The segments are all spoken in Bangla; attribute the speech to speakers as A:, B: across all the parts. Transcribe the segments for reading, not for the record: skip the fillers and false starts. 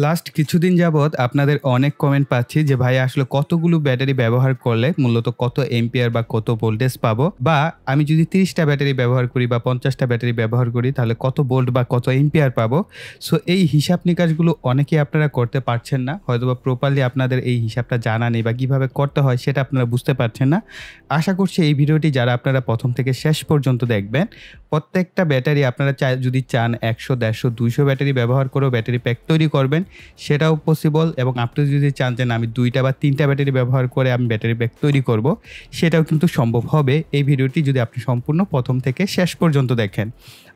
A: লাস্ট কিছুদিন যাবৎ আপনাদের অনেক কমেন্ট পাচ্ছি যে ভাই আসলে কতগুলো ব্যাটারি ব্যবহার করলে মূলত কত এম্পিয়ার বা কত ভোল্টেজ পাবো, বা আমি যদি 30টা ব্যাটারি ব্যবহার করি বা 50টা ব্যাটারি ব্যবহার করি তাহলে কত ভোল্ট বা কত এম্পিয়ার পাবো। সো এই হিসাব নিকাশগুলো অনেকেই আপনারা করতে পারছেন না, হয়তোবা প্রপারলি আপনাদের এই হিসাবটা জানা নেই বা কিভাবে করতে হয় সেটা আপনারা বুঝতে পারছেন না। আশা করছি এই ভিডিওটি যারা আপনারা প্রথম থেকে শেষ পর্যন্ত দেখবেন, প্রত্যেকটা ব্যাটারি আপনারা যদি চান 100, 150, 200 ব্যাটারি ব্যবহার করেও ব্যাটারি প্যাক তৈরি করবেন সেটাও পসিবল, এবং আপনি যদি চান যে আমি 2টা বা 3টা ব্যাটারি ব্যবহার করে আমি ব্যাটারি প্যাক তৈরি করব সেটাও কিন্তু সম্ভব হবে এই ভিডিওটি যদি আপনি সম্পূর্ণ প্রথম থেকে শেষ পর্যন্ত দেখেন।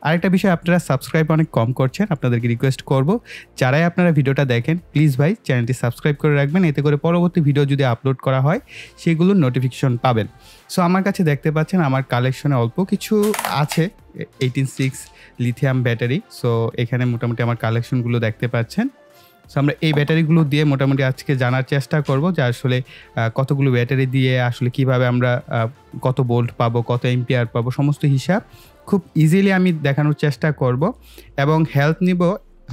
A: আরেকটা বিষয়, আপনারা সাবস্ক্রাইব অনেক কম করছেন, আপনাদেরকে রিকোয়েস্ট করব যারাই আপনারা ভিডিওটা দেখেন প্লিজ ভাই চ্যানেলটি সাবস্ক্রাইব করে রাখবেন, এতে করে পরবর্তী ভিডিও যদি আপলোড করা হয় সেগুলোর নোটিফিকেশন পাবেন। সো আমার কাছে দেখতে পাচ্ছেন আমার কালেকশনে অল্প কিছু আছে 186 লিথিয়াম ব্যাটারি। সো এখানে মোটামুটি আমার কালেকশনগুলো দেখতে পাচ্ছেন। সো আমরা এই ব্যাটারিগুলো দিয়ে মোটামুটি আজকে জানার চেষ্টা করব যে আসলে কতগুলো ব্যাটারি দিয়ে আসলে কিভাবে আমরা কত ভোল্ট পাবো, কত এম্পিয়ার পাবো, সমস্ত হিসাব খুব ইজিলি আমি দেখানোর চেষ্টা করব। এবং হেল্প নিব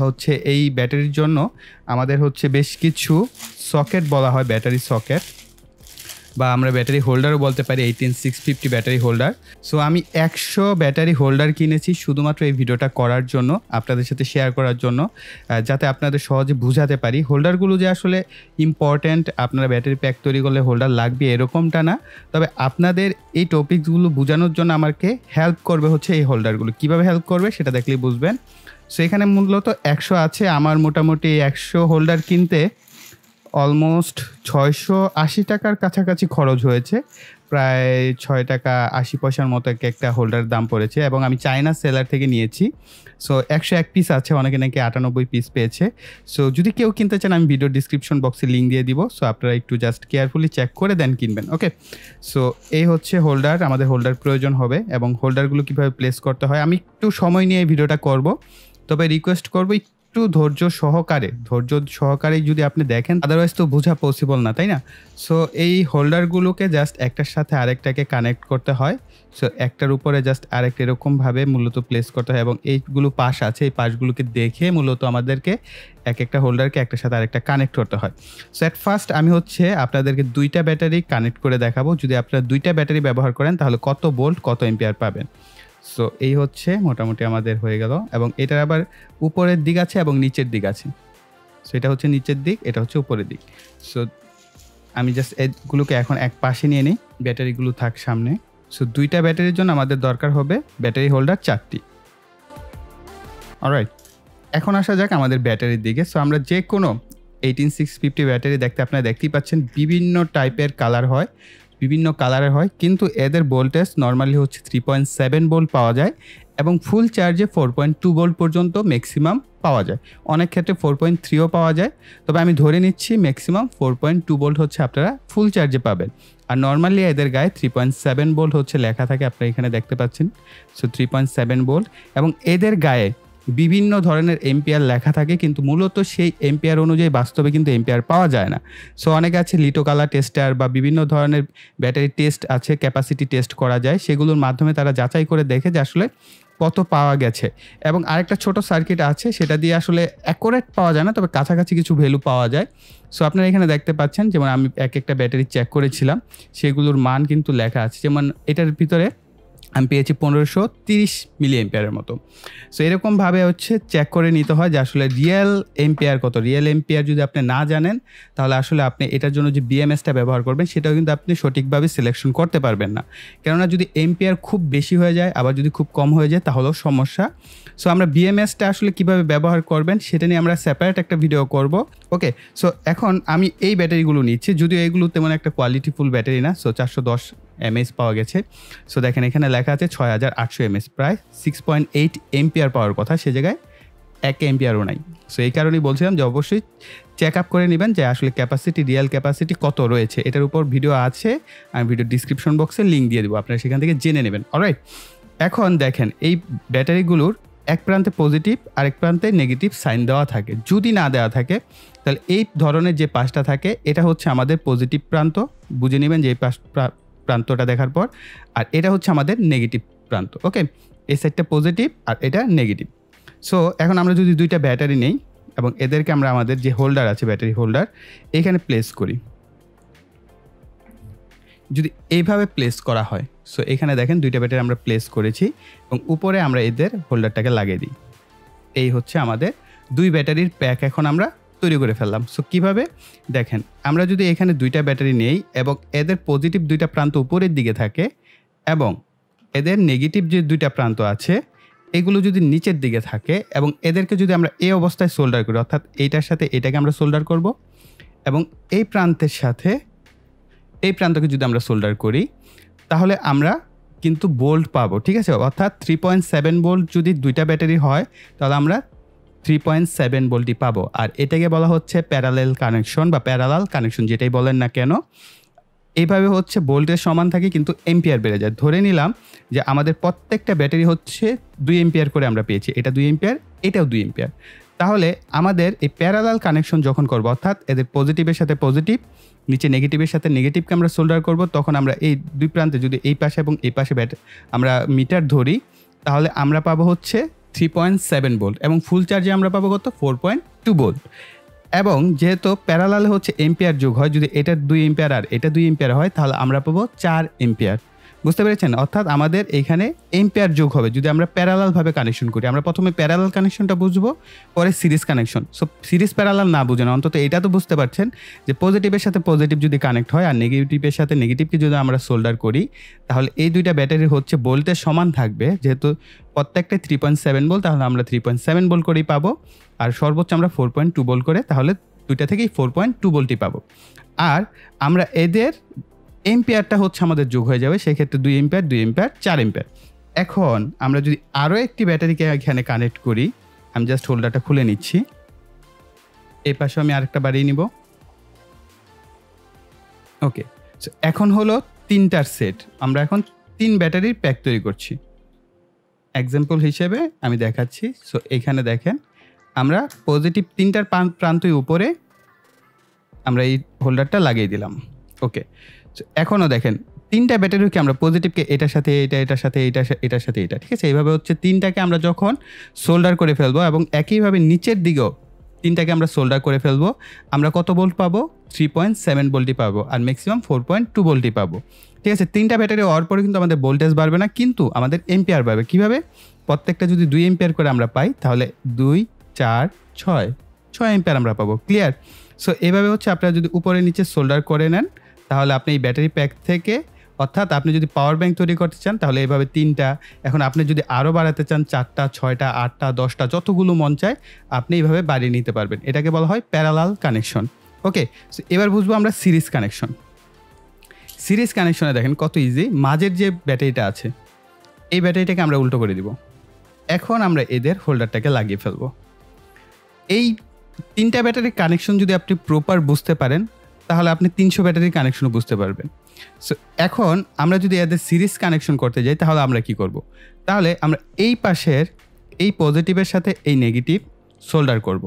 A: হচ্ছে এই ব্যাটারির জন্য আমাদের হচ্ছে বেশ কিছু সকেট বলা হয়, ব্যাটারি সকেট বা আমরা ব্যাটারি হোল্ডারও বলতে পারি, 18650 ব্যাটারি হোল্ডার। সো আমি 100 ব্যাটারি হোল্ডার কিনেছি শুধুমাত্র এই ভিডিওটা করার জন্য, আপনাদের সাথে শেয়ার করার জন্য, যাতে আপনাদের সহজে বুঝাতে পারি। হোল্ডারগুলো যে আসলে ইম্পর্ট্যান্ট, আপনারা ব্যাটারি প্যাক তৈরি করলে হোল্ডার লাগবে এরকমটা না, তবে আপনাদের এই টপিকসগুলো বোঝানোর জন্য আমাকে হেল্প করবে হচ্ছে এই হোল্ডারগুলো। কীভাবে হেল্প করবে সেটা দেখলেই বুঝবেন। সো এখানে মূলত 100 আছে, আমার মোটামুটি 100 হোল্ডার কিনতে অলমোস্ট 680 টাকার কাছাকাছি খরচ হয়েছে, প্রায় 6 টাকা 80 পয়সার মতো একটা হোল্ডার দাম পড়েছে, এবং আমি চায়না সেলার থেকে নিয়েছি। সো 101 পিস আছে, অনেকে নাকি 98 পিস পেয়েছে। সো যদি কেউ কিনতে চান আমি ভিডিও ডিসক্রিপশন বক্সে লিঙ্ক দিয়ে দিব, সো আপনারা একটু জাস্ট কেয়ারফুলি চেক করে দেন কিনবেন। ওকে, সো এই হচ্ছে হোল্ডার, আমাদের হোল্ডার প্রয়োজন হবে, এবং হোল্ডারগুলো কীভাবে প্লেস করতে হয় আমি একটু সময় নিয়ে এই ভিডিওটা করব, তবে রিকোয়েস্ট করবো একটু ধৈর্য সহকারে যদি আপনি দেখেন, আদারওয়াইজ তো বোঝা পসিবল না, তাই না? সো এই হোল্ডারগুলোকে জাস্ট একটার সাথে আরেকটাকে কানেক্ট করতে হয়। সো একটার উপরে জাস্ট আরেকটা এরকমভাবে মূলত প্লেস করতে হয়, এবং এইগুলো পাশ আছে, এই পাশগুলোকে দেখে মূলত আমাদেরকে একটা হোল্ডারকে একটার সাথে আরেকটা কানেক্ট করতে হয়। সো অ্যাট ফার্স্ট আমি হচ্ছে আপনাদেরকে 2টা ব্যাটারি কানেক্ট করে দেখাবো, যদি আপনারা 2টা ব্যাটারি ব্যবহার করেন তাহলে কত ভোল্ট কত এম্পিয়ার পাবেন। সো এই হচ্ছে মোটামুটি আমাদের হয়ে গেল, এবং এটার আবার উপরের দিক আছে এবং নিচের দিক আছে। সো এটা হচ্ছে নিচের দিক, এটা হচ্ছে উপরের দিক। সো আমি জাস্ট এগুলোকে এখন এক পাশে নিয়ে নিই, ব্যাটারিগুলো থাক সামনে। সো 2টা ব্যাটারির জন্য আমাদের দরকার হবে ব্যাটারি হোল্ডার 4টি। অলরাইট, এখন আসা যাক আমাদের ব্যাটারির দিকে। সো আমরা যে কোনো 18650 ব্যাটারি আপনারা দেখতেই পাচ্ছেন বিভিন্ন টাইপের কালার হয়, বিভিন্ন কালারের হয়, কিন্তু এদের ভোল্টেজ নর্মালি হচ্ছে 3.7 ভোল্ট পাওয়া যায়, এবং ফুল চার্জে 4.2 ভোল্ট পর্যন্ত ম্যাক্সিমাম পাওয়া যায়, অনেক ক্ষেত্রে 4.3ও পাওয়া যায়, তবে আমি ধরে নিচ্ছি ম্যাক্সিমাম 4.2 ভোল্ট হচ্ছে আপনারা ফুল চার্জে পাবেন। আর নর্মালি এদের গায়ে 3.7 ভোল্ট হচ্ছে লেখা থাকে, আপনারা এখানে দেখতে পাচ্ছেন। সো 3.7 ভোল্ট, এবং এদের গায়ে বিভিন্ন ধরনের এম্পিয়ার লেখা থাকে, কিন্তু মূলত সেই এম্পিয়ার অনুযায়ী বাস্তবে কিন্তু এম্পিয়ার পাওয়া যায় না। সো অনেকে আছে লিটো কালার টেস্টার বা বিভিন্ন ধরনের ব্যাটারি টেস্ট আছে, ক্যাপাসিটি টেস্ট করা যায়, সেগুলোর মাধ্যমে তারা যাচাই করে দেখে যে আসলে কত পাওয়া গেছে। এবং আরেকটা ছোট সার্কিট আছে, সেটা দিয়ে আসলে অ্যাকুরেট পাওয়া যায় না, তবে কাছাকাছি কিছু ভ্যালু পাওয়া যায়। সো আপনারা এখানে দেখতে পাচ্ছেন, যেমন আমি একটা ব্যাটারি চেক করেছিলাম, সেগুলোর মান কিন্তু লেখা আছে। যেমন এটার ভিতরে আমি পেয়েছি 1530 মিলি এম্পিয়ারের মতো। সো এরকমভাবে হচ্ছে চেক করে নিতে হয় যে আসলে রিয়েল এম্পিয়ার কত। রিয়েল এম্পিয়ার যদি আপনি না জানেন তাহলে আসলে আপনি এটার জন্য যে বিএমএসটা ব্যবহার করবেন সেটাও কিন্তু আপনি সঠিকভাবে সিলেকশন করতে পারবেন না, কেননা যদি এম্পিয়ার খুব বেশি হয়ে যায় আবার যদি খুব কম হয়ে যায় তাহলেও সমস্যা। সো আমরা বিএমএসটা আসলে কিভাবে ব্যবহার করবেন সেটা নিয়ে আমরা সেপারেট একটা ভিডিও করব। ওকে, সো এখন আমি এই ব্যাটারিগুলো নিচ্ছি, যদিও এইগুলো তেমন একটা কোয়ালিটিফুল ব্যাটারি না। সো 410 mAh পাওয়া গেছে। সো দেখেন এখানে লেখা আছে 6800 mAh, প্রায় 6.8 এম্পিয়ার পাওয়ার কথা, সে জায়গায় 1 এম্পিয়ারও নাই। সো এই কারণেই বলছিলাম যে অবশ্যই চেক আপ করে নেবেন যে আসলে ক্যাপাসিটি, রিয়েল ক্যাপাসিটি কত রয়েছে। এটার উপর ভিডিও আছে, আমি ভিডিও ডিসক্রিপশন বক্সে লিঙ্ক দিয়ে দেবো, আপনারা সেখান থেকে জেনে নেবেন। অলরাইট, এখন দেখেন এই ব্যাটারিগুলোর এক প্রান্তে পজিটিভ আর এক প্রান্তে নেগেটিভ সাইন দেওয়া থাকে। যদি না দেওয়া থাকে তাহলে এই ধরনের যে পাশটা থাকে এটা হচ্ছে আমাদের পজিটিভ প্রান্ত, বুঝে নেবেন যে এই প্রান্তটা দেখার পর, আর এটা হচ্ছে আমাদের নেগেটিভ প্রান্ত। ওকে, এই সাইডটা পজিটিভ আর এটা নেগেটিভ। সো এখন আমরা যদি 2টা ব্যাটারি নেই, এবং এদেরকে আমরা আমাদের যে হোল্ডার আছে ব্যাটারি হোল্ডার এখানে প্লেস করি। যদি এইভাবে প্লেস করা হয়, সো এখানে দেখেন 2টা ব্যাটারি আমরা প্লেস করেছি এবং উপরে আমরা এদের হোল্ডারটাকে লাগিয়ে দিই। এই হচ্ছে আমাদের 2 ব্যাটারির প্যাক এখন আমরা তৈরি করে ফেললাম। সো কিভাবে দেখেন, আমরা যদি এখানে 2টা ব্যাটারি নেই এবং এদের পজিটিভ 2টা প্রান্ত উপরের দিকে থাকে এবং এদের নেগেটিভ যে 2টা প্রান্ত আছে এগুলো যদি নিচের দিকে থাকে এবং এদেরকে যদি আমরা এই অবস্থায় সোল্ডার করি, অর্থাৎ এইটার সাথে এটাকে আমরা সোল্ডার করব এবং এই প্রান্তের সাথে এই প্রান্তকে যদি আমরা সোল্ডার করি তাহলে আমরা কিন্তু বোল্ট পাবো, ঠিক আছে। অর্থাৎ 3.7 ভোল্ট যদি 2টা ব্যাটারি হয় তাহলে আমরা 3.7 ভোল্টই পাবো। আর এটাকে বলা হচ্ছে প্যারালাল কানেকশন বা প্যারালাল কানেকশন, যেটাই বলেন না কেন। এইভাবে হচ্ছে ভোল্টেজ সমান থাকে কিন্তু এম্পিয়ার বেড়ে যায়। ধরে নিলাম যে আমাদের প্রত্যেকটা ব্যাটারি হচ্ছে 2 এম্পিয়ার করে আমরা পেয়েছি, এটা 2 এম্পিয়ার, এটাও 2 এম্পিয়ার। তাহলে আমাদের এই প্যারালাল কানেকশন যখন করব, অর্থাৎ এদের পজিটিভের সাথে পজিটিভ, নিচে নেগেটিভের সাথে নেগেটিভকে আমরা সোল্ডার করব, তখন আমরা এই 2 প্রান্তে যদি এই পাশে এবং এই পাশে আমরা মিটার ধরি তাহলে আমরা পাবো হচ্ছে 3.7 ভোল্ট এবং ফুল চার্জে আমরা পাবো কত 4.2 ভোল্ট। এবং যেহেতু প্যারালালে হচ্ছে এম্পিয়ার যোগ হয়, যদি এটা 2 এম্পিয়ার আর এটা 2 এম্পিয়ার হয় তাহলে আমরা পাবো 4 এম্পিয়ার। বুঝতে পেরেছেন? অর্থাৎ আমাদের এখানে এম্পিয়ার যোগ হবে যদি আমরা প্যারালালভাবে কানেকশন করি। আমরা প্রথমে প্যারালাল কানেকশনটা বুঝবো, পরে series connection. So series parallel না বুঝেন, অন্তত এটা তো বুঝতে পারছেন যে পজিটিভের সাথে পজিটিভ যদি কানেক্ট হয় আর নেগেটিভের সাথে নেগেটিভকে যদি আমরা সোল্ডার করি তাহলে এই 2টা ব্যাটারি হচ্ছে ভোল্টেজ সমান থাকবে। যেহেতু প্রত্যেকটাই 3.7 ভোল্ট তাহলে আমরা 3.7 ভোল্ট করেই পাবো, আর সর্বোচ্চ আমরা 4.2 ভোল্ট করে, তাহলে 2টা থেকেই 4.2 ভোল্টই পাবো। আর আমরা এদের এম্পিয়ারটা হচ্ছে আমাদের যোগ হয়ে যাবে, সেক্ষেত্রে 2 এম্পিয়ার 2 এম্পিয়ার 4 এম্পিয়ার। এখন আমরা যদি আরও একটি ব্যাটারিকে এখানে কানেক্ট করি, আমি জাস্ট হোল্ডারটা খুলে নিচ্ছি, এই পাশে আমি আরেকটা বাড়িয়ে নিব। ওকে, সো এখন হলো 3টার সেট, আমরা এখন 3 ব্যাটারির প্যাক তৈরি করছি। এক্সাম্পল হিসেবে আমি দেখাচ্ছি। সো এখানে দেখেন আমরা পজিটিভ 3টার প্রান্তই উপরে আমরা এই হোল্ডারটা লাগিয়ে দিলাম। ওকে, সো এখনও দেখেন 3টা ব্যাটারিকে আমরা পজিটিভকে এটার সাথে এটা, এটার সাথে এটা, এটার সাথে এটা, ঠিক আছে। এইভাবে হচ্ছে 3টাকে আমরা যখন সোল্ডার করে ফেলবো এবং একইভাবে নিচের দিকেও 3টাকে আমরা সোল্ডার করে ফেলবো, আমরা কত ভোল্ট পাবো? 3.7 ভোল্টই পাবো আর ম্যাক্সিমাম 4.2 ভোল্টই পাবো, ঠিক আছে। 3টা ব্যাটারি হওয়ার পরে কিন্তু আমাদের ভোল্টেজ বাড়বে না, কিন্তু আমাদের এম্পিয়ার বাড়বে। কীভাবে? প্রত্যেকটা যদি 2 এম্পিয়ার করে আমরা পাই তাহলে 2 4 6 এম্পিয়ার আমরা পাবো। ক্লিয়ার? সো এভাবে হচ্ছে আপনারা যদি উপরে নিচে সোল্ডার করে নেন তাহলে আপনি এই ব্যাটারি প্যাক থেকে, অর্থাৎ আপনি যদি পাওয়ার ব্যাংক তৈরি করতে চান তাহলে এইভাবে 3টা, এখন আপনি যদি আরও বাড়াতে চান 4টা 6টা 8টা 10টা যতগুলো মন চায় আপনি এইভাবে বাড়িয়ে নিতে পারবেন। এটাকে বলা হয় প্যারালাল কানেকশন। ওকে, সো এবার বুঝবো আমরা সিরিজ কানেকশন। সিরিজ কানেকশনে দেখেন কত ইজি। মাঝের যে ব্যাটারিটা আছে এই ব্যাটারিটাকে আমরা উল্টো করে দিব। এখন আমরা এদের হোল্ডারটাকে লাগিয়ে ফেলবো। এই 3টা ব্যাটারির কানেকশন যদি আপনি প্রপার বুঝতে পারেন তাহলে আপনি 300 ব্যাটারির কানেকশনও বুঝতে পারবেন। সো এখন আমরা যদি এদের সিরিজ কানেকশন করতে যাই তাহলে আমরা কি করব? তাহলে আমরা এই পাশের এই পজিটিভের সাথে এই নেগেটিভ সোল্ডার করব।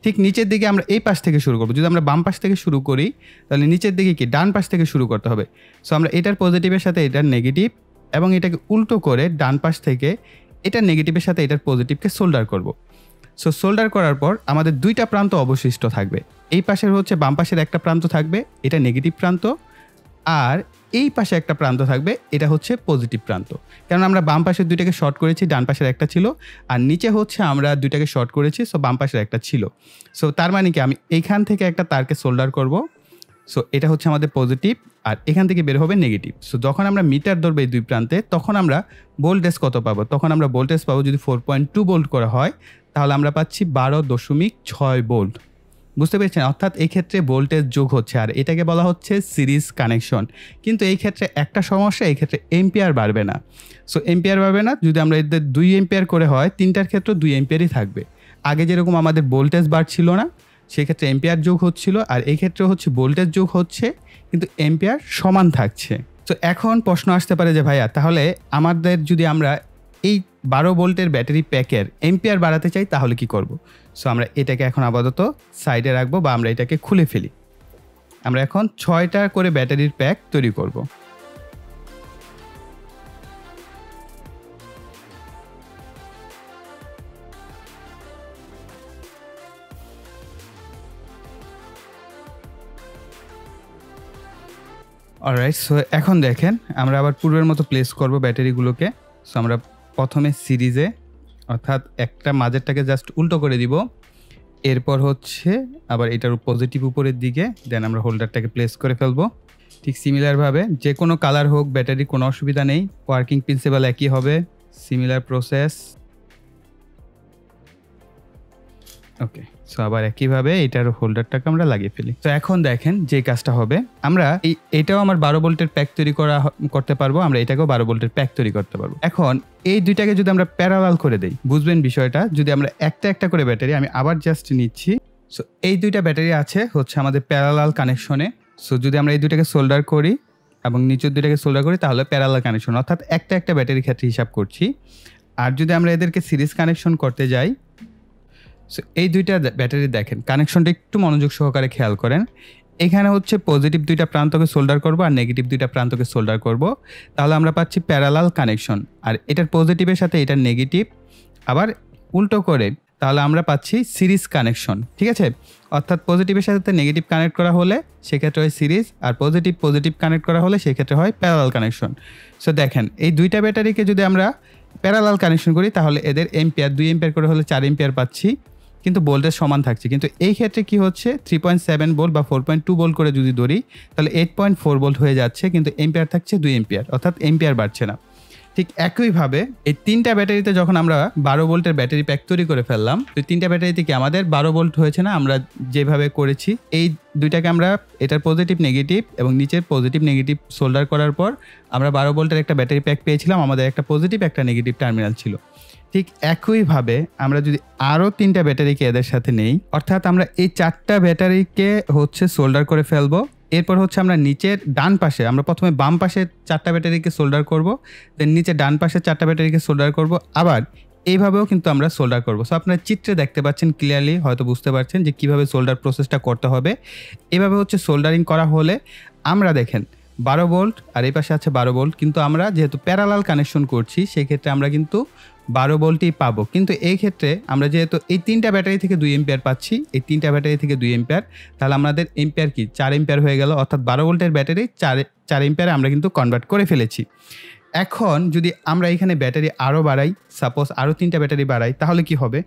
A: ঠিক নিচের দিকে আমরা এই পাশ থেকে শুরু করব। যদি আমরা বাম পাশ থেকে শুরু করি তাহলে নিচের দিকে কি ডান পাশ থেকে শুরু করতে হবে। সো আমরা এটার পজিটিভের সাথে এটার নেগেটিভ এবং এটাকে উল্টো করে ডান পাশ থেকে এটার নেগেটিভের সাথে এটার পজিটিভকে সোল্ডার করব। সো সোল্ডার করার পর আমাদের 2টা প্রান্ত অবশিষ্ট থাকবে। এই পাশের হচ্ছে বাম পাশের একটা প্রান্ত থাকবে, এটা নেগেটিভ প্রান্ত, আর এই পাশে একটা প্রান্ত থাকবে, এটা হচ্ছে পজিটিভ প্রান্ত। কারণ আমরা বাম পাশের 2টাকে শর্ট করেছি, ডান পাশের একটা ছিল, আর নিচে হচ্ছে আমরা 2টাকে শর্ট করেছি, সো বাম পাশের একটা ছিল। সো তার মানে কি আমি এইখান থেকে একটা তারকে সোল্ডার করব। সো এটা হচ্ছে আমাদের পজিটিভ আর এখান থেকে বের হবে নেগেটিভ। সো যখন আমরা মিটার ধরবো এই 2 প্রান্তে তখন আমরা ভোল্টেজ কত পাবো? তখন আমরা ভোল্টেজ পাবো, যদি 4.2 ভোল্ট করা হয় তাহলে আমরা পাচ্ছি 12.6 ভোল্ট। বুঝতে পেরেছেন? অর্থাৎ এই ক্ষেত্রে ভোল্টেজ যোগ হচ্ছে আর এটাকে বলা হচ্ছে সিরিজ কানেকশন। কিন্তু এই ক্ষেত্রে একটা সমস্যা, এই ক্ষেত্রে এম্পিয়ার বাড়বে না। সো এম্পিয়ার বাড়বে না। যদি আমরা এদের 2 এম্পিয়ার করে হয় 3টার ক্ষেত্রে 2 এম্পিয়ারই থাকবে। আগে যেরকম আমাদের ভোল্টেজ বাড়ছিল না সেক্ষেত্রে এম্পিয়ার যোগ হচ্ছিল, আর এই ক্ষেত্রে হচ্ছে ভোল্টেজ যোগ হচ্ছে কিন্তু এম্পিয়ার সমান থাকছে। তো এখন প্রশ্ন আসতে পারে যে ভাইয়া তাহলে আমাদের যদি আমরা এই 12 ভোল্টের ব্যাটারি প্যাকের এম্পিয়ার বাড়াতে চাই তাহলে কি করব? সো আমরা এটাকে এখন আপাতত সাইডে রাখবো বা আমরা এটাকে খুলে ফেলি। আমরা এখন 6টা করে ব্যাটারির প্যাক তৈরি করব। অলরাইট, সো এখন দেখেন আমরা আবার পূর্বের মতো প্লেস করব ব্যাটারিগুলোকে। সো আমরা প্রথমে সিরিজে অর্থাৎ একটা মাঝেরটাকে জাস্ট উল্টো করে দিব, এরপর হচ্ছে আবার এটার পজিটিভ উপরের দিকে, দেন আমরা হোল্ডারটাকে প্লেস করে ফেলবো। ঠিক সিমিলারভাবে যে কোনো কালার হোক ব্যাটারি, কোনো অসুবিধা নেই, ওয়ার্কিং প্রিন্সিপাল একই হবে, সিমিলার প্রসেস। ওকে, সো আবার একইভাবে এটার হোল্ডারটাকে আমরা লাগিয়ে ফেলি। তো এখন দেখেন যে কাজটা হবে, আমরা এটাও আমার 12 ভোল্টের প্যাক তৈরি করতে পারবো, আমরা এটাকেও 12 ভোল্টের প্যাক তৈরি করতে পারবো। এখন এই দুইটাকে যদি আমরা প্যারালাল করে দেই, বুঝবেন বিষয়টা। যদি আমরা একটা একটা করে ব্যাটারি, আমি আবার জাস্ট নিচ্ছি। সো এই দুইটা ব্যাটারি আছে হচ্ছে আমাদের প্যারালাল কানেকশনে। সো যদি আমরা এই দুইটাকে সোল্ডার করি এবং নিচের দুইটাকে সোল্ডার করি, তাহলে প্যারালাল কানেকশন, অর্থাৎ একটা একটা ব্যাটারির ক্ষেত্রে হিসাব করছি। আর যদি আমরা এদেরকে সিরিজ কানেকশন করতে যাই, সো এই দুইটা ব্যাটারি দেখেন কানেকশনটা একটু মনোযোগ সহকারে খেয়াল করেন। এখানে হচ্ছে পজিটিভ দুইটা প্রান্তকে সোল্ডার করব আর নেগেটিভ দুইটা প্রান্তকে সোল্ডার করব, তাহলে আমরা পাচ্ছি প্যারালাল কানেকশন। আর এটার পজিটিভের সাথে এটার নেগেটিভ আবার উল্টো করে, তাহলে আমরা পাচ্ছি সিরিজ কানেকশন। ঠিক আছে, অর্থাৎ পজিটিভের সাথে নেগেটিভ কানেক্ট করা হলে সেক্ষেত্রে হয় সিরিজ, আর পজিটিভ কানেক্ট করা হলে সেক্ষেত্রে হয় প্যারালাল কানেকশন। সো দেখেন এই দুইটা ব্যাটারিকে যদি আমরা প্যারালাল কানেকশন করি, তাহলে এদের এম্পিয়ার 2 এম্পিয়ার করে হলে 4 এম্পিয়ার পাচ্ছি, কিন্তু ভোল্টেজ সমান থাকছে। কিন্তু এই ক্ষেত্রে কি হচ্ছে, 3.7 ভোল্ট বা 4.2 ভোল্ট করে যদি ধরি, তাহলে 8.4 ভোল্ট হয়ে যাচ্ছে, কিন্তু এম্পিয়ার থাকছে 2 এম্পিয়ার, অর্থাৎ এম্পিয়ার বাড়ছে না। ঠিক একইভাবে এই তিনটা ব্যাটারিতে যখন আমরা 12 ভোল্টের ব্যাটারি প্যাক তৈরি করে ফেললাম, তো তিনটা ব্যাটারিতে কি আমাদের 12 ভোল্ট হয়েছে না? আমরা যেভাবে করেছি এই দুইটাকে আমরা এটার পজিটিভ নেগেটিভ এবং নিচের পজিটিভ নেগেটিভ সোল্ডার করার পর আমরা 12 ভোল্টের একটা ব্যাটারি প্যাক পেয়েছিলাম, আমাদের একটা পজিটিভ একটা নেগেটিভ টার্মিনাল ছিল। ঠিক একইভাবে আমরা যদি আরও 3টা ব্যাটারিকে এদের সাথে নেই, অর্থাৎ আমরা এই 4টা ব্যাটারিকে হচ্ছে সোল্ডার করে ফেলবো। এরপর হচ্ছে আমরা নিচের ডান পাশে, আমরা প্রথমে বাম পাশে 4টা ব্যাটারিকে সোল্ডার করব, দেন নিচে ডান পাশে 4টা ব্যাটারিকে সোল্ডার করব, আবার এইভাবেও কিন্তু আমরা সোল্ডার করব। সো আপনারা চিত্রে দেখতে পাচ্ছেন ক্লিয়ারলি, হয়তো বুঝতে পারছেন যে কিভাবে সোল্ডার প্রসেসটা করতে হবে। এভাবে হচ্ছে সোল্ডারিং করা হলে আমরা দেখেন 12 ভোল্ট আর এই পাশে আছে 12 ভোল্ট, কিন্তু আমরা যেহেতু প্যারালাল কানেকশন করছি সেক্ষেত্রে আমরা কিন্তু 12 ভোল্টই পাবো। কিন্তু এই ক্ষেত্রে আমরা যেহেতু এই 3টা ব্যাটারি থেকে 2 এম্পিয়ার পাচ্ছি, এই 3টা ব্যাটারি থেকে 2 এম্পিয়ার, তাহলে আমাদের এম্পিয়ার কি 4 এম্পিয়ার হয়ে গেল, অর্থাৎ 12 ভোল্টের ব্যাটারি 4 এম্পিয়ারে আমরা কিন্তু কনভার্ট করে ফেলেছি। এখন যদি আমরা এখানে ব্যাটারি আরও বাড়াই, সাপোজ আরও 3টা ব্যাটারি বাড়াই, তাহলে কি হবে?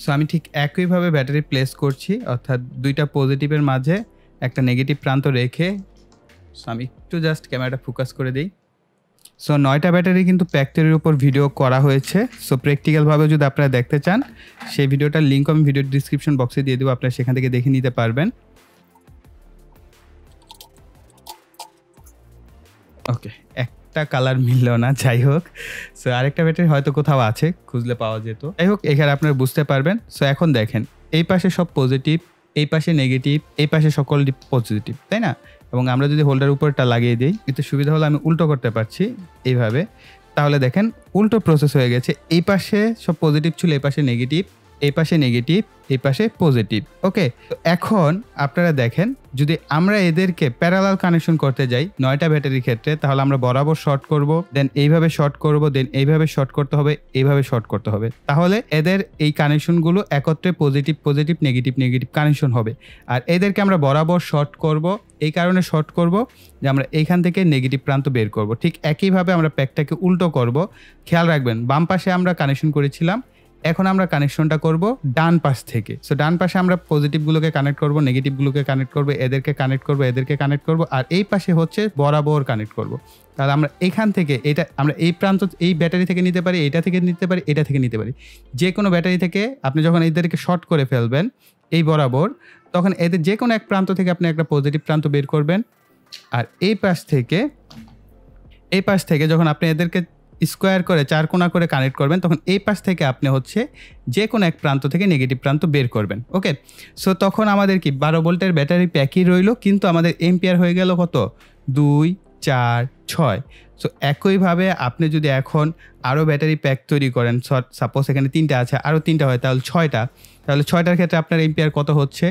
A: সো আমি ঠিক একইভাবে ব্যাটারি প্লেস করছি, অর্থাৎ দুইটা পজিটিভের মাঝে একটা নেগেটিভ প্রান্ত রেখে। সো আমি একটু জাস্ট ক্যামেরাটা ফোকাস করে দিই। সো 9টা ব্যাটারি কিন্তু প্যাক তৈরির উপর ভিডিও করা হয়েছে। সো প্র্যাকটিক্যালভাবে যদি আপনারা দেখতে চান, সেই ভিডিওটার লিঙ্ক আমি ভিডিও ডিসক্রিপশন বক্সে দিয়ে দেবো, আপনারা সেখান থেকে দেখে নিতে পারবেন। ওকে, একটা কালার মিলল না, যাই হোক। সো আরেকটা ব্যাটারি হয়তো কোথাও আছে, খুঁজলে পাওয়া যেত। যাই হোক, এখানে আপনারা বুঝতে পারবেন। সো এখন দেখেন এই পাশে সব পজিটিভ, এই পাশে নেগেটিভ, এই পাশে সকল পজিটিভ, তাই না? এবং আমরা যদি হোল্ডার উপরটা লাগিয়ে দিই, এতে সুবিধা হলো আমি উল্টো করতে পারছি এইভাবে। তাহলে দেখেন উল্টো প্রসেস হয়ে গেছে, এই পাশে সব পজিটিভ ছিল, এই পাশে নেগেটিভ, এই পাশে নেগেটিভ, এই পাশে পজিটিভ। ওকে, তো এখন আপনারা দেখেন যদি আমরা এদেরকে প্যারালাল কানেকশন করতে যাই 9টা ব্যাটারির ক্ষেত্রে, তাহলে আমরা বরাবর শর্ট করব, দেন এইভাবে শর্ট করব, দেন এইভাবে শর্ট করতে হবে, এইভাবে শর্ট করতে হবে। তাহলে এদের এই কানেকশনগুলো একত্রে positive positive negative negative connection হবে। আর এদেরকে আমরা বরাবর শর্ট করব, এই কারণে শর্ট করব যে আমরা এইখান থেকে নেগেটিভ প্রান্ত বের করব। ঠিক একইভাবে আমরা প্যাকটাকে উল্টো করব। খেয়াল রাখবেন বাম পাশে আমরা কানেকশন করেছিলাম, এখন আমরা কানেকশনটা করব ডান পাশ থেকে। সো ডান পাশে আমরা পজিটিভগুলোকে কানেক্ট করব, নেগেটিভগুলোকে কানেক্ট করব, এদেরকে কানেক্ট করব, এদেরকে কানেক্ট করব, আর এই পাশে হচ্ছে বরাবর কানেক্ট করব। তাহলে আমরা এখান থেকে এটা আমরা এই প্রান্ত এই ব্যাটারি থেকে নিতে পারি, এটা থেকে নিতে পারি, এটা থেকে নিতে পারি, যে কোনো ব্যাটারি থেকে। আপনি যখন এদেরকে শর্ট করে ফেলবেন এই বরাবর, তখন এদের যে কোনো এক প্রান্ত থেকে আপনি একটা পজিটিভ প্রান্ত বের করবেন। আর এই পাশ থেকে যখন আপনি এদেরকে স্কোয়ার করে 4 কোণা করে কানেক্ট করবেন, তখন এই পাশ থেকে আপনি হচ্ছে যে কোনো এক প্রান্ত থেকে নেগেটিভ প্রান্ত বের করবেন। ওকে, সো তখন আমাদের কি 12 ভোল্টের ব্যাটারি প্যাকই রইল, কিন্তু আমাদের এম্পিয়ার হয়ে গেল কত? 2, 4, 6। সো একইভাবে আপনি যদি এখন আরও ব্যাটারি প্যাক তৈরি করেন, সাপোজ এখানে 3টা আছে, আরও 3টা হয়, তাহলে 6টা। তাহলে 6টার ক্ষেত্রে আপনার এম্পিয়ার কত হচ্ছে?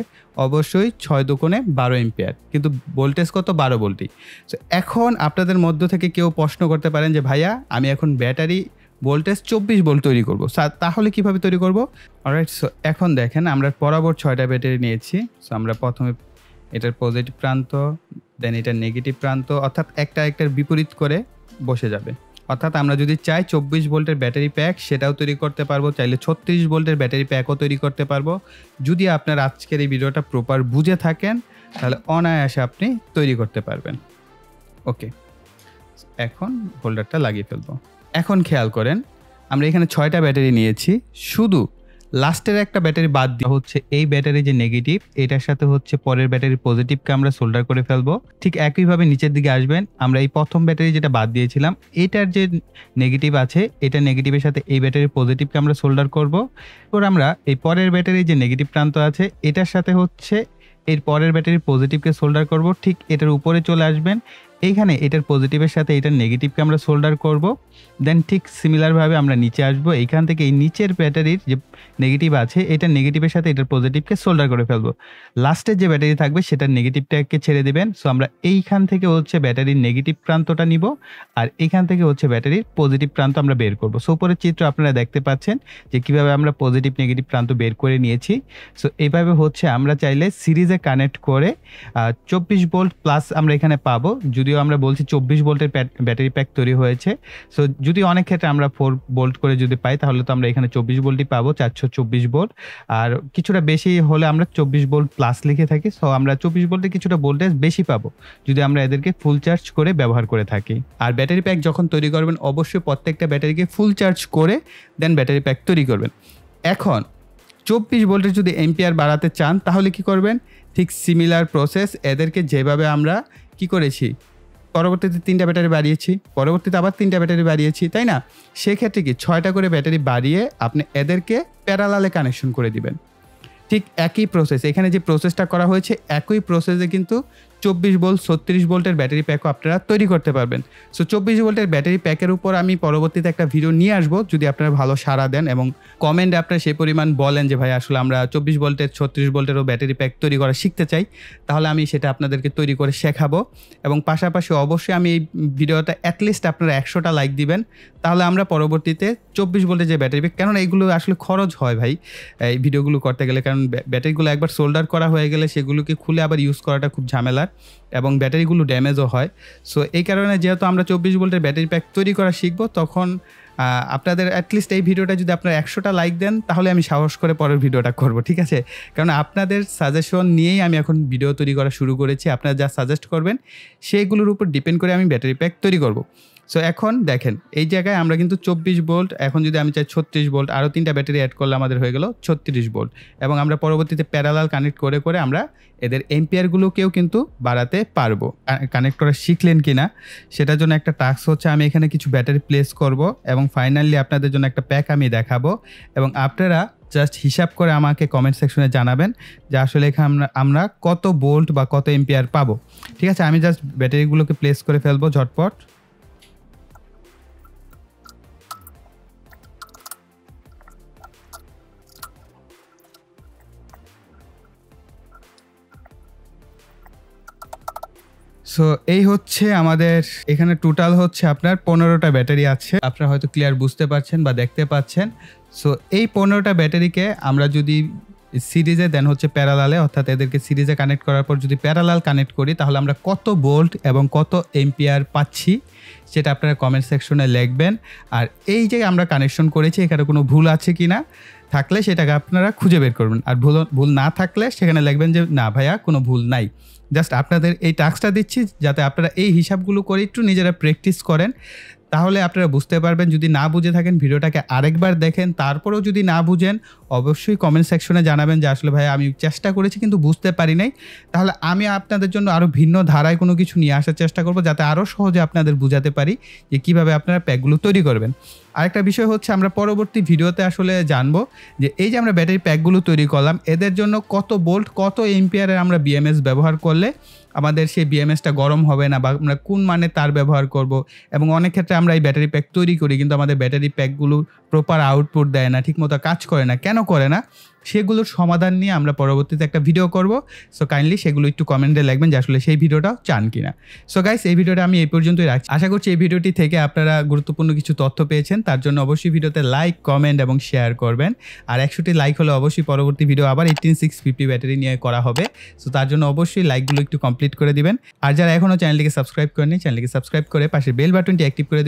A: অবশ্যই 6 দুগুণে 12 এম্পিয়ার, কিন্তু ভোল্টেজ কত? 12 ভোল্টই। সো এখন আপনাদের মধ্য থেকে কেউ প্রশ্ন করতে পারেন যে ভাইয়া আমি এখন ব্যাটারি ভোল্টেজ 24 ভোল্ট তৈরি করব। তাহলে কিভাবে তৈরি করব? অলরাইট, সো এখন দেখেন আমরা বরাবর 6টা ব্যাটারি নিয়েছি। সো আমরা প্রথমে এটার পজিটিভ প্রান্ত, দেন এটার নেগেটিভ প্রান্ত, অর্থাৎ একটা একটার বিপরীত করে বসে যাবে। অর্থাৎ আমরা যদি চাই 24 ভোল্টের ব্যাটারি প্যাক সেটাও তৈরি করতে পারবো, চাইলে 36 ভোল্টের ব্যাটারি প্যাকও তৈরি করতে পারবো। যদি আপনার আজকের এই ভিডিওটা প্রপার বুঝে থাকেন তাহলে অনায়াসে আপনি তৈরি করতে পারবেন। ওকে, এখন হোল্ডারটা লাগিয়ে ফেলবো। এখন খেয়াল করেন আমরা এখানে 6টা ব্যাটারি নিয়েছি, শুধু লাস্টের একটা ব্যাটারি বাদ দিয়ে হচ্ছে এই ব্যাটারি যে নেগেটিভ এটার সাথে হচ্ছে পরের ব্যাটারির পজিটিভকে আমরা সোল্ডার করে ফেলবো। ঠিক একইভাবে নিচের দিকে আসবেন, আমরা এই প্রথম ব্যাটারি যেটা বাদ দিয়েছিলাম এটার যে নেগেটিভ আছে এটা নেগেটিভের সাথে এই ব্যাটারির পজিটিভকে আমরা সোল্ডার করব। এরপর আমরা এই পরের ব্যাটারির যে নেগেটিভ প্রান্ত আছে এটার সাথে হচ্ছে এর পরের ব্যাটারির পজিটিভকে সোল্ডার করব। ঠিক এটার উপরে চলে আসবেন, এইখানে এটার পজিটিভের সাথে এটার নেগেটিভকে আমরা সোল্ডার করব। দেন ঠিক সিমিলারভাবে আমরা নিচে আসব, এইখান থেকে এই নিচের ব্যাটারির যে নেগেটিভ আছে এটার নেগেটিভের সাথে এটার পজিটিভকে সোল্ডার করে ফেলবো। লাস্টের যে ব্যাটারি থাকবে সেটার নেগেটিভটাকে ছেড়ে দেবেন। সো আমরা এইখান থেকে হচ্ছে ব্যাটারির নেগেটিভ প্রান্তটা নিব আর এইখান থেকে হচ্ছে ব্যাটারির পজিটিভ প্রান্ত আমরা বের করব। সো উপরের চিত্র আপনারা দেখতে পাচ্ছেন যে কিভাবে আমরা পজিটিভ নেগেটিভ প্রান্ত বের করে নিয়েছি। সো এইভাবে হচ্ছে আমরা চাইলে সিরিজে কানেক্ট করে 24 ভোল্ট প্লাস আমরা এখানে পাবো। যদিও আমরা বলছি 24 ভোল্টের ব্যাটারি প্যাক তৈরি হয়েছে, সো যদি অনেক ক্ষেত্রে আমরা 4 ভোল্ট করে যদি পাই তাহলে তো আমরা এখানে 24 ভোল্টই পাবো, 424 ভোল্ট। আর কিছুটা বেশি হলে আমরা 24 ভোল্ট প্লাস লিখে থাকি। সো আমরা 24 ভোল্টের কিছুটা ভোল্টেজ বেশি পাবো যদি আমরা এদেরকে ফুল চার্জ করে ব্যবহার করে থাকি। আর ব্যাটারি প্যাক যখন তৈরি করবেন অবশ্যই প্রত্যেকটা ব্যাটারিকে ফুল চার্জ করে দেন ব্যাটারি প্যাক তৈরি করবেন। এখন 24 ভোল্টের যদি এম্পিয়ার বাড়াতে চান তাহলে কি করবেন? ঠিক সিমিলার প্রসেস, এদেরকে যেভাবে আমরা কি করেছি, পরবর্তীতে 3টা ব্যাটারি বাড়িয়েছি, পরবর্তীতে আবার 3টা ব্যাটারি বাড়িয়েছি, তাই না? সেক্ষেত্রে কি 6টা করে ব্যাটারি বাড়িয়ে আপনি এদেরকে প্যারালালে কানেকশন করে দিবেন। ঠিক একই প্রসেস, এখানে যে প্রসেসটা করা হয়েছে একই প্রসেসে কিন্তু 24 ভোল্ট 36 ভোল্টের ব্যাটারি প্যাকও আপনারা তৈরি করতে পারবেন। সো 24 ভোল্টের ব্যাটারি প্যাকের উপর আমি পরবর্তীতে একটা ভিডিও নিয়ে আসবো, যদি আপনারা ভালো সাড়া দেন এবং কমেন্টে আপনারা সেই পরিমাণ বলেন যে ভাই আসলে আমরা 24 ভোল্টের 36 ভোল্টেরও ব্যাটারি প্যাক তৈরি করা শিখতে চাই, তাহলে আমি সেটা আপনাদেরকে তৈরি করে শেখাবো। এবং পাশাপাশি অবশ্যই আমি এই ভিডিওটা অ্যাটলিস্ট আপনারা 100টা লাইক দিবেন, তাহলে আমরা পরবর্তীতে 24 ভোল্টের যে ব্যাটারি প্যাক, কারণ এইগুলো আসলে খরচ হয় ভাই এই ভিডিওগুলো করতে গেলে, কারণ ব্যাটারিগুলো একবার সোল্ডার করা হয়ে গেলে সেগুলোকে খুলে আবার ইউজ করাটা খুব ঝামেলার এবং ব্যাটারিগুলো ড্যামেজও হয়। সো এই কারণে যেহেতু আমরা 24 ভোল্টের ব্যাটারি প্যাক তৈরি করা শিখবো, তখন আপনাদের অ্যাটলিস্ট এই ভিডিওটা যদি আপনারা 100টা লাইক দেন তাহলে আমি সাহস করে পরের ভিডিওটা করব, ঠিক আছে? কারণ আপনাদের সাজেশন নিয়েই আমি এখন ভিডিও তৈরি করা শুরু করেছি। আপনারা যা সাজেস্ট করবেন সেগুলোর উপর ডিপেন্ড করে আমি ব্যাটারি প্যাক তৈরি করব। সো এখন দেখেন এই জায়গায় আমরা কিন্তু 24 ভোল্ট, এখন যদি আমি চাই 36 ভোল্ট, আরও 3টা ব্যাটারি অ্যাড করলে আমাদের হয়ে গেল 36 ভোল্ট। এবং আমরা পরবর্তীতে প্যারালাল কানেক্ট করে করে আমরা এদের এম্পিয়ারগুলোকেও কিন্তু বাড়াতে পারবো। কানেক্ট করা শিখলেন কিনা সেটার জন্য একটা টাস্ক হচ্ছে আমি এখানে কিছু ব্যাটারি প্লেস করব এবং ফাইনালি আপনাদের জন্য একটা প্যাক আমি দেখাবো এবং আপনারা জাস্ট হিসাব করে আমাকে কমেন্ট সেকশনে জানাবেন যে আসলে এখানে আমরা কত ভোল্ট বা কত এম্পিয়ার পাবো। ঠিক আছে, আমি জাস্ট ব্যাটারিগুলোকে প্লেস করে ফেলবো ঝটপট। সো এই হচ্ছে আমাদের এখানে টোটাল হচ্ছে আপনার 15টা ব্যাটারি আছে, আপনারা হয়তো ক্লিয়ার বুঝতে পারছেন বা দেখতে পাচ্ছেন। সো এই 15টা ব্যাটারিকে আমরা যদি সিরিজে দেন হচ্ছে প্যারালালে, অর্থাৎ এদেরকে সিরিজে কানেক্ট করার পর যদি প্যারালাল কানেক্ট করি তাহলে আমরা কত ভোল্ট এবং কত এম্পিয়ার পাচ্ছি সেটা আপনারা কমেন্ট সেকশনে লিখবেন। আর এই যে আমরা কানেকশন করেছি এখানে কোনো ভুল আছে কি না, থাকলে সেটাকে আপনারা খুঁজে বের করবেন। আর ভুল না থাকলে সেখানে লিখবেন যে না ভাইয়া কোনো ভুল নাই। জাস্ট আপনাদের এই টাস্কটা দিচ্ছি যাতে আপনারা এই হিসাবগুলো করে একটু নিজেরা প্র্যাকটিস করেন, তাহলে আপনারা বুঝতে পারবেন। যদি না বুঝে থাকেন ভিডিওটাকে আরেকবার দেখেন, তারপরেও যদি না বুঝেন অবশ্যই কমেন্ট সেকশনে জানাবেন যে আসলে ভাই আমি চেষ্টা করেছি কিন্তু বুঝতে পারি নাই, তাহলে আমি আপনাদের জন্য আরও ভিন্ন ধারায় কোনো কিছু নিয়ে আসার চেষ্টা করব যাতে আরও সহজে আপনাদের বুঝাতে পারি যে কীভাবে আপনারা প্যাকগুলো তৈরি করবেন। আরেকটা বিষয় হচ্ছে আমরা পরবর্তী ভিডিওতে আসলে জানবো যে এই যে আমরা ব্যাটারি প্যাকগুলো তৈরি করলাম এদের জন্য কত ভোল্ট কত এম্পিয়ারের আমরা বিএমএস ব্যবহার করলে আমাদের সেই বিএমএসটা গরম হবে না বা আমরা কোন মানের তার ব্যবহার করব এবং অনেক ক্ষেত্রে আমরা এই ব্যাটারি প্যাক তৈরি করি কিন্তু আমাদের ব্যাটারি প্যাকগুলো প্রপার আউটপুট দেয় না, ঠিকমতো কাজ করে না, কেন করে না সেগুলোর সমাধান নিয়ে আমরা পরবর্তীতে একটা ভিডিও করব। সো কাইন্ডলি সেগুলো একটু কমেন্টে লিখবেন যে আসলে সেই ভিডিওটাও চান কিনা। সো গাইস এই ভিডিওটা আমি এই পর্যন্তই রাখছি। আশা করছি এই ভিডিওটি থেকে আপনারা গুরুত্বপূর্ণ কিছু তথ্য পেয়েছেন। তার জন্য অবশ্যই ভিডিওতে লাইক, কমেন্ট এবং শেয়ার করবেন। আর 100টি লাইক হলে অবশ্যই পরবর্তী ভিডিও আবার 18650 ব্যাটারি নিয়ে করা হবে। সো তার জন্য অবশ্যই লাইকগুলো একটু কমপ্লিট করে দিবেন। আর যারা এখনও চ্যানেলটিকে সাবস্ক্রাইব করেনি চ্যানেলটিকে সাবস্ক্রাইব করে পাশে বেল বাটনটি অ্যাক্টিভ করে দিবেন।